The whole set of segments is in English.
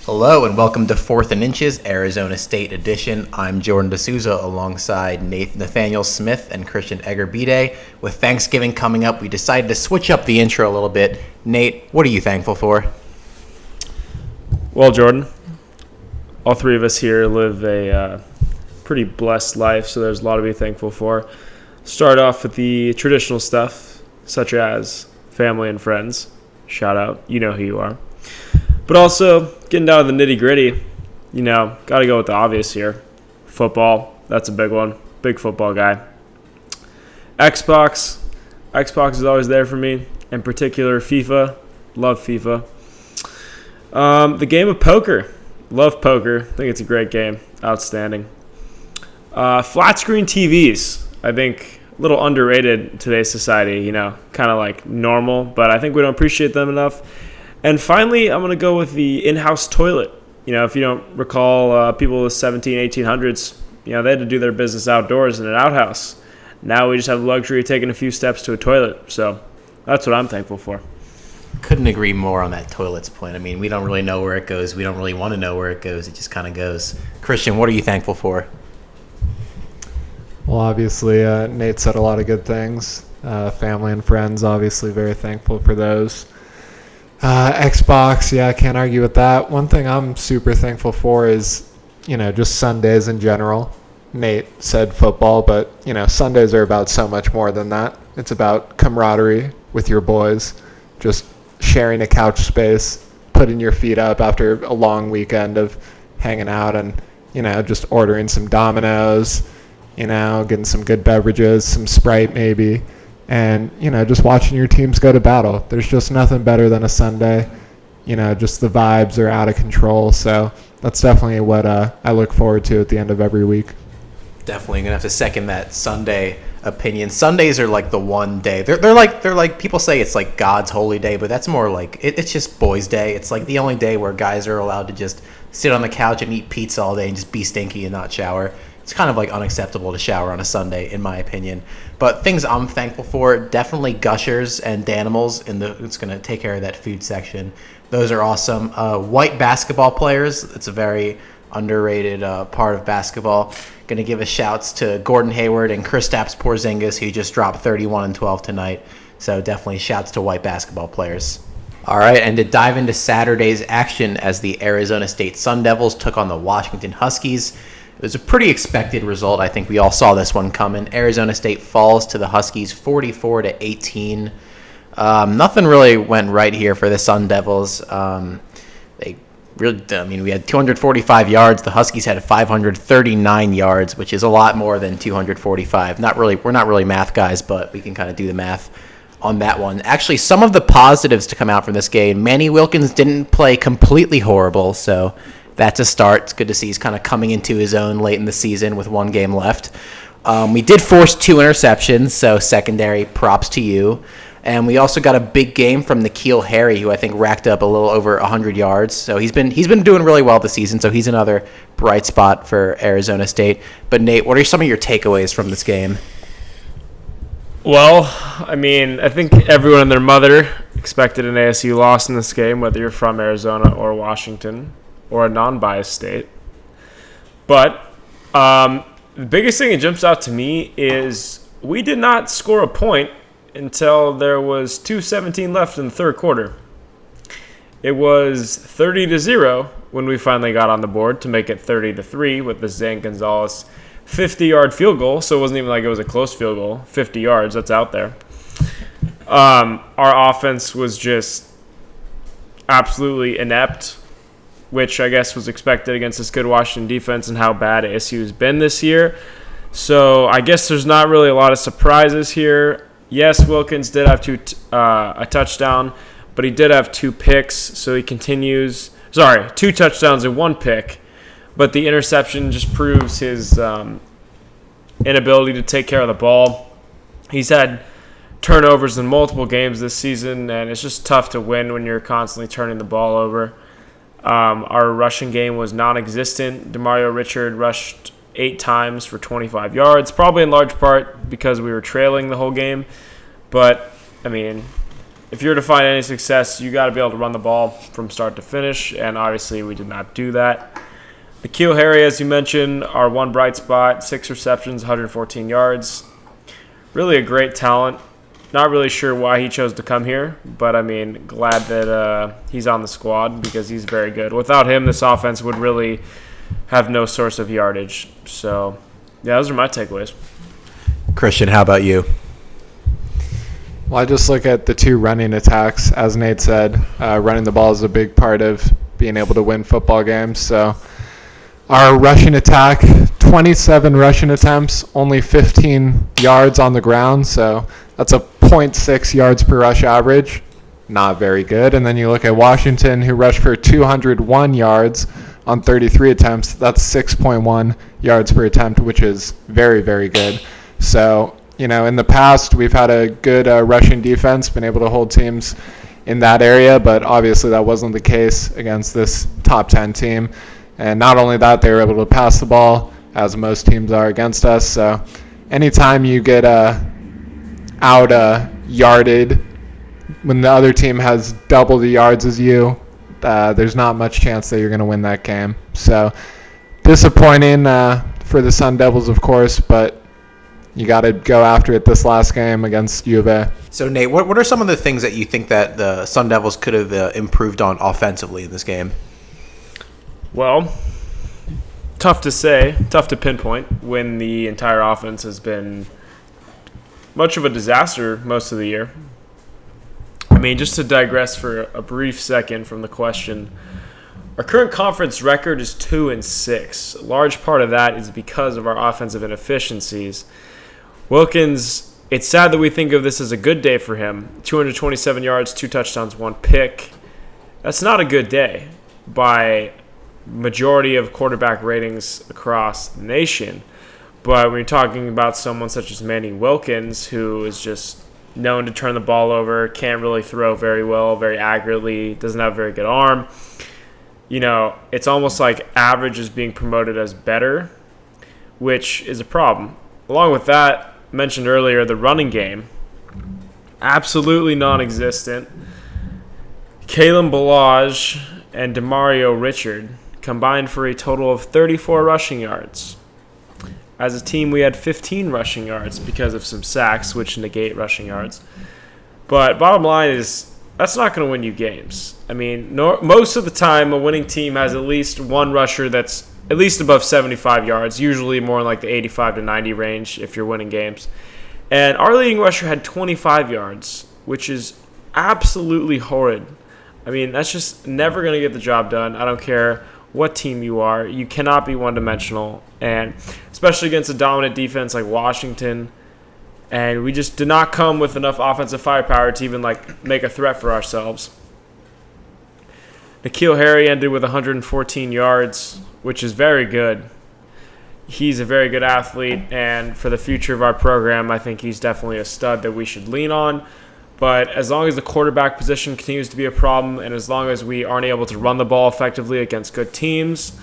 Hello and welcome to Fourth and Inches, Arizona State Edition. I'm Jordan D'Souza alongside Nathaniel Smith and Christian Egerbide. With Thanksgiving coming up, we decided to switch up the intro a little bit. Nate, what are you thankful for? Well, Jordan, all three of us here live a pretty blessed life, so there's a lot to be thankful for. Start off with the traditional stuff, such as family and friends. Shout out, you know who you are. But also, getting down to the nitty-gritty, got to go with the obvious here. Football, that's a big one. Big football guy. Xbox is always there for me. In particular, FIFA. Love FIFA. The game of poker. Love poker. I think it's a great game. Outstanding. Flat screen TVs. I think a little underrated in today's society, kind of like normal, but I think we don't appreciate them enough. And finally, I'm going to go with the in-house toilet. If you don't recall, people in the 1800s, they had to do their business outdoors in an outhouse. Now we just have the luxury of taking a few steps to a toilet. So that's what I'm thankful for. Couldn't agree more on that toilet's point. I mean, we don't really know where it goes. We don't really want to know where it goes. It just kind of goes. Christian, what are you thankful for? Well, obviously, Nate said a lot of good things. Family and friends, obviously very thankful for those. Xbox, I can't argue with that. One thing I'm super thankful for is, just Sundays in general. Nate said football, but, Sundays are about so much more than that. It's about camaraderie with your boys, just sharing a couch space, putting your feet up after a long weekend of hanging out and, just ordering some Domino's, getting some good beverages, some Sprite maybe. And, just watching your teams go to battle. There's just nothing better than a Sunday. Just the vibes are out of control. So that's definitely what I look forward to at the end of every week. Definitely going to have to second that Sunday opinion. Sundays are like the one day. They're like people say it's like God's holy day, but that's more like it's just boys' day. It's like the only day where guys are allowed to just sit on the couch and eat pizza all day and just be stinky and not shower. It's kind of like unacceptable to shower on a Sunday, in my opinion. But things I'm thankful for, definitely Gushers and Danimals. It's going to take care of that food section. Those are awesome. White basketball players. It's a very underrated part of basketball. Going to give a shouts to Gordon Hayward and Kristaps Porzingis, who just dropped 31 and 12 tonight. So definitely shouts to white basketball players. All right, and to dive into Saturday's action as the Arizona State Sun Devils took on the Washington Huskies. It was a pretty expected result. I think we all saw this one coming. Arizona State falls to the Huskies 44-18. Nothing really went right here for the Sun Devils. We had 245 yards. The Huskies had 539 yards, which is a lot more than 245. We're not really math guys, but we can kind of do the math on that one. Actually, some of the positives to come out from this game, Manny Wilkins didn't play completely horrible, so that's a start. It's good to see he's kind of coming into his own late in the season with one game left. We did force 2 interceptions, so secondary props to you. And we also got a big game from N'Keal Harry, who I think racked up a little over 100 yards. So he's been doing really well this season, so he's another bright spot for Arizona State. But Nate, what are some of your takeaways from this game? Well, I think everyone and their mother expected an ASU loss in this game, whether you're from Arizona or Washington or a non-biased state. But the biggest thing that jumps out to me is we did not score a point until there was 2:17 left in the third quarter. It was 30-0 when we finally got on the board to make it 30-3 with the Zane Gonzalez 50-yard field goal. So it wasn't even like it was a close field goal. 50 yards, that's out there. Our offense was just absolutely inept, which I guess was expected against this good Washington defense and how bad ASU has been this year. So I guess there's not really a lot of surprises here. Yes, Wilkins did have a touchdown, but he did have 2 picks, so he continues. 2 touchdowns and 1 pick, but the interception just proves his inability to take care of the ball. He's had turnovers in multiple games this season, and it's just tough to win when you're constantly turning the ball over. Our rushing game was non-existent. Demario Richard rushed 8 times for 25 yards, probably in large part because we were trailing the whole game. But, if you're to find any success, you got to be able to run the ball from start to finish, and obviously we did not do that. N'Keal Harry, as you mentioned, our one bright spot, 6 receptions, 114 yards. Really a great talent. Not really sure why he chose to come here, but I mean, glad that he's on the squad because he's very good. Without him, this offense would really have no source of yardage. So, yeah, those are my takeaways. Christian, how about you? Well, I just look at the 2 running attacks. As Nate said, running the ball is a big part of being able to win football games. So our rushing attack, 27 rushing attempts, only 15 yards on the ground. So that's a 0.6 yards per rush average. Not very good. And then you look at Washington, who rushed for 201 yards on 33 attempts. That's 6.1 yards per attempt, which is very, very good. So, in the past, we've had a good rushing defense, been able to hold teams in that area, but obviously that wasn't the case against this top 10 team. And not only that, they were able to pass the ball, as most teams are against us. So anytime you get out-yarded when the other team has double the yards as you, there's not much chance that you're going to win that game. So disappointing for the Sun Devils, of course, but you got to go after it this last game against U of A. So, Nate, what are some of the things that you think that the Sun Devils could have improved on offensively in this game? Well, tough to say, tough to pinpoint when the entire offense has been much of a disaster most of the year. I mean, just to digress for a brief second from the question, our current conference record is 2-6. A large part of that is because of our offensive inefficiencies. Wilkins, it's sad that we think of this as a good day for him. 227 yards, 2 touchdowns, 1 pick. That's not a good day by majority of quarterback ratings across the nation. But when you're talking about someone such as Manny Wilkins, who is just known to turn the ball over, can't really throw very well, very accurately, doesn't have a very good arm, it's almost like average is being promoted as better, which is a problem. Along with that, mentioned earlier, the running game, absolutely non-existent. Kalen Balaj and Demario Richard combined for a total of 34 rushing yards. As a team, we had 15 rushing yards because of some sacks, which negate rushing yards. But bottom line is, that's not going to win you games. I mean, most of the time, a winning team has at least one rusher that's at least above 75 yards, usually more in like the 85 to 90 range if you're winning games. And our leading rusher had 25 yards, which is absolutely horrid. I mean, that's just never going to get the job done. I don't care what team you are. You cannot be one-dimensional, and especially against a dominant defense like Washington. And we just did not come with enough offensive firepower to even make a threat for ourselves. N'Keal Harry ended with 114 yards, which is very good. He's a very good athlete, and for the future of our program, I think he's definitely a stud that we should lean on. But as long as the quarterback position continues to be a problem, and as long as we aren't able to run the ball effectively against good teams,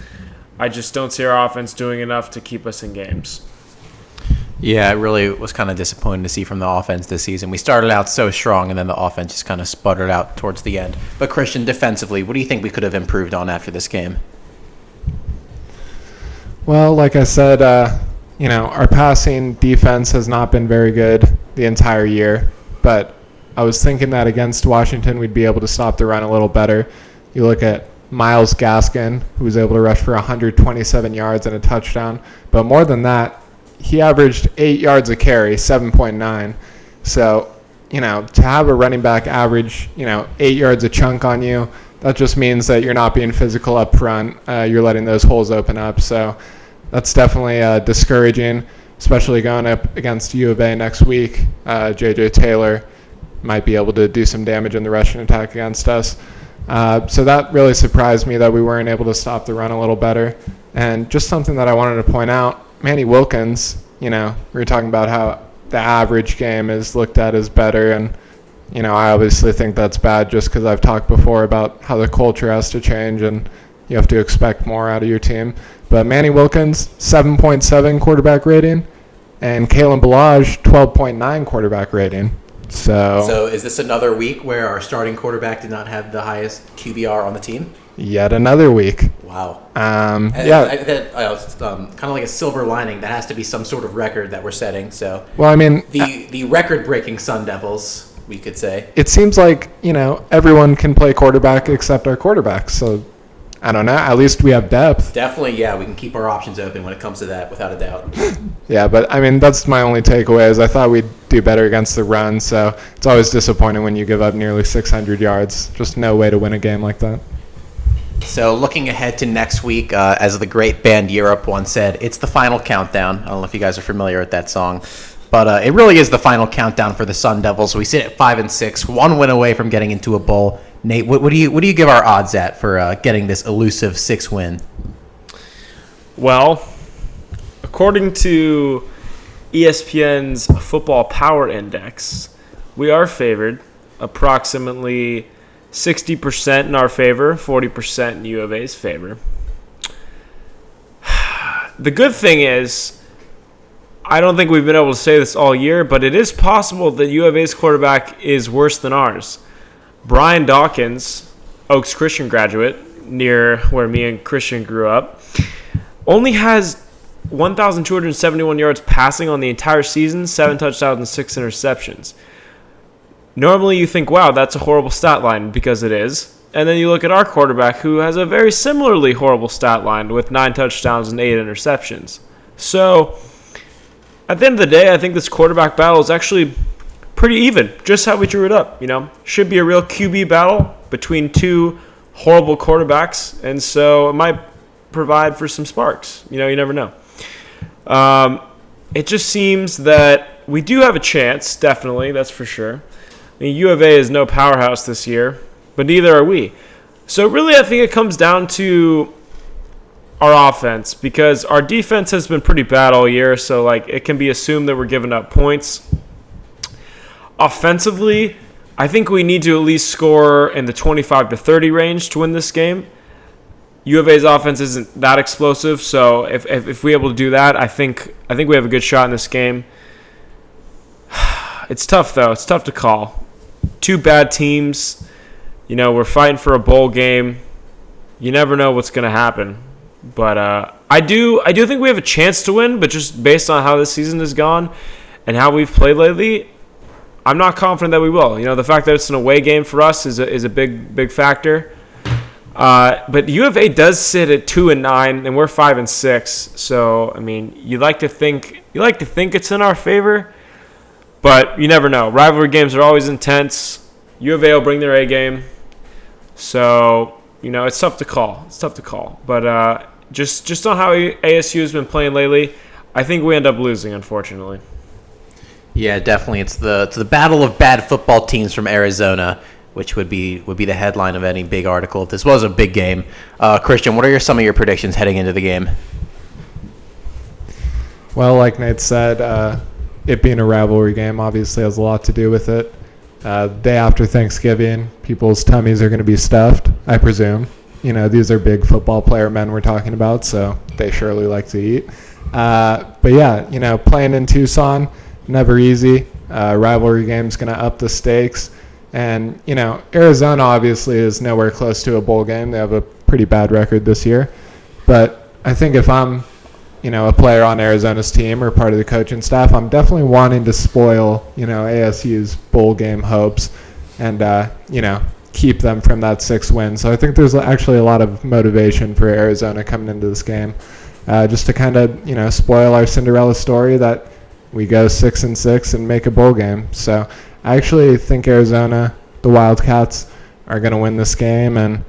I just don't see our offense doing enough to keep us in games. Yeah, it really was kind of disappointing to see from the offense this season. We started out so strong, and then the offense just kind of sputtered out towards the end. But Christian, defensively, what do you think we could have improved on after this game? Well, like I said, our passing defense has not been very good the entire year, but I was thinking that against Washington we'd be able to stop the run a little better. You look at Myles Gaskin, who was able to rush for 127 yards and a touchdown, but more than that, he averaged 8 yards a carry, 7.9. So, to have a running back average, 8 yards a chunk on you, that just means that you're not being physical up front. You're letting those holes open up. So that's definitely discouraging, especially going up against U of A next week. J.J. Taylor might be able to do some damage in the rushing attack against us. So that really surprised me that we weren't able to stop the run a little better. And just something that I wanted to point out, Manny Wilkins, we were talking about how the average game is looked at as better, and I obviously think that's bad just because I've talked before about how the culture has to change and you have to expect more out of your team. But Manny Wilkins, 7.7 quarterback rating, and Kalen Balaj, 12.9 quarterback rating. So is this another week where our starting quarterback did not have the highest QBR on the team? Yet another week. Wow. Yeah. Kind of like a silver lining. That has to be some sort of record that we're setting. So, Well, I mean, the record-breaking Sun Devils, we could say. it seems like, everyone can play quarterback except our quarterbacks. So, I don't know. At least we have depth. Definitely, yeah, we can keep our options open when it comes to that, without a doubt. Yeah, but, I mean, that's my only takeaway is I thought we'd do better against the run. So, it's always disappointing when you give up nearly 600 yards. Just no way to win a game like that. So looking ahead to next week, as the great band Europe once said, it's the final countdown. I don't know if you guys are familiar with that song, but it really is the final countdown for the Sun Devils. We sit at 5-6, 1 win away from getting into a bowl. Nate, what do you give our odds at for getting this elusive 6 win? Well, according to ESPN's Football Power Index, we are favored approximately 60% in our favor, 40% in U of A's favor. The good thing is, I don't think we've been able to say this all year, but it is possible that U of A's quarterback is worse than ours. Brian Dawkins, Oaks Christian graduate, near where me and Christian grew up, only has 1,271 yards passing on the entire season, 7 touchdowns and 6 interceptions. Normally you think, wow, that's a horrible stat line, because it is. And then you look at our quarterback, who has a very similarly horrible stat line with 9 touchdowns and 8 interceptions. So, at the end of the day, I think this quarterback battle is actually pretty even, just how we drew it up. Should be a real QB battle between two horrible quarterbacks, and so it might provide for some sparks. You never know. It just seems that we do have a chance, definitely, that's for sure. U of A is no powerhouse this year, but neither are we. So really, I think it comes down to our offense, because our defense has been pretty bad all year, so it can be assumed that we're giving up points. Offensively, I think we need to at least score in the 25 to 30 range to win this game. U of A's offense isn't that explosive, so if we're able to do that, I think we have a good shot in this game. It's tough, though. It's tough to call. 2 bad teams. We're fighting for a bowl game. You never know what's going to happen. But I do think we have a chance to win, but just based on how this season has gone and how we've played lately, I'm not confident that we will. The fact that it's an away game for us is a big factor. But U of A does sit at 2-9, and we're 5-6. So I mean, you like to think it's in our favor, but you never know. Rivalry games are always intense. U of A will bring their A game, so it's tough to call. But just on how ASU has been playing lately, I think we end up losing, unfortunately. Yeah, definitely. It's the battle of bad football teams from Arizona, which would be the headline of any big article if this was a big game. Christian, what are some of your predictions heading into the game? Well, like Nate said, it being a rivalry game obviously has a lot to do with it. Day after Thanksgiving, people's tummies are going to be stuffed, I presume. These are big football player men we're talking about, so they surely like to eat. But yeah, playing in Tucson, never easy. Rivalry game's going to up the stakes. And, Arizona obviously is nowhere close to a bowl game. They have a pretty bad record this year. But I think if I'm, a player on Arizona's team or part of the coaching staff, I'm definitely wanting to spoil, ASU's bowl game hopes and, keep them from that 6 win. So I think there's actually a lot of motivation for Arizona coming into this game, just to kind of, spoil our Cinderella story that we go 6-6 and make a bowl game. So I actually think Arizona, the Wildcats, are going to win this game. And,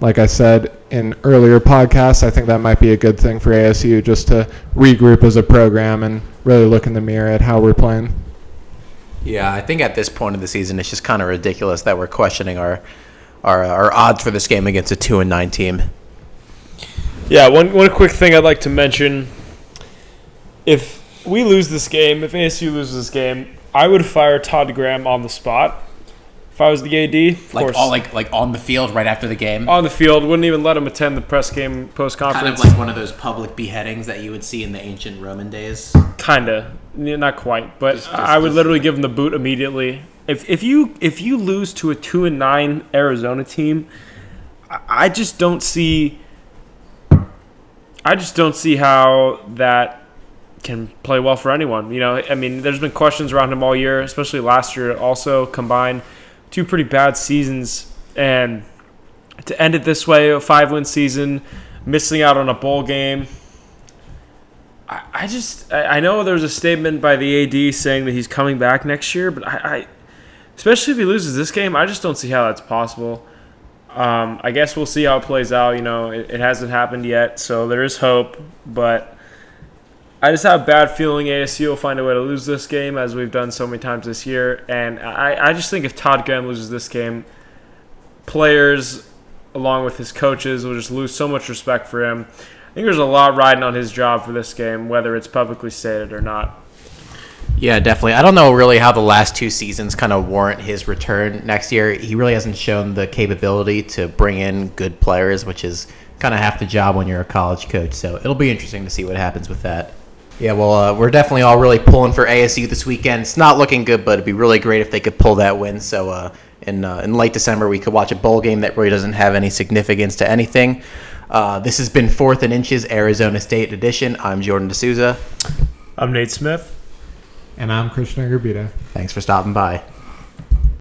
like I said in earlier podcasts, I think that might be a good thing for ASU just to regroup as a program and really look in the mirror at how we're playing. Yeah, I think at this point of the season, it's just kind of ridiculous that we're questioning our odds for this game against a 2-9 team. Yeah, one quick thing I'd like to mention. If we lose this game, if ASU loses this game, I would fire Todd Graham on the spot. If I was the AD, of course. Like on the field right after the game? On the field. Wouldn't even let him attend the press game post-conference. Kind of like one of those public beheadings that you would see in the ancient Roman days? Kinda. not quite, but I would literally give them the boot immediately. If you lose to a 2-9 Arizona team, I just don't see how that can play well for anyone. I mean, there's been questions around him all year, especially last year. Also combined 2 pretty bad seasons, and to end it this way, a 5-win season, missing out on a bowl game. I know there was a statement by the AD saying that he's coming back next year, but I especially if he loses this game, I just don't see how that's possible. I guess we'll see how it plays out. It hasn't happened yet, so there is hope. But I just have a bad feeling ASU will find a way to lose this game, as we've done so many times this year. And I just think if Todd Gurley loses this game, players, along with his coaches, will just lose so much respect for him. I think there's a lot riding on his job for this game, whether it's publicly stated or not. Yeah, definitely. I don't know really how the last 2 seasons kind of warrant his return next year. He really hasn't shown the capability to bring in good players, which is kind of half the job when you're a college coach. So it'll be interesting to see what happens with that. Yeah, well, we're definitely all really pulling for ASU this weekend. It's not looking good, but it'd be really great if they could pull that win. So in late December, we could watch a bowl game that really doesn't have any significance to anything. This has been 4th and Inches, Arizona State edition. I'm Jordan D'Souza. I'm Nate Smith. And I'm Krishna Garbita. Thanks for stopping by.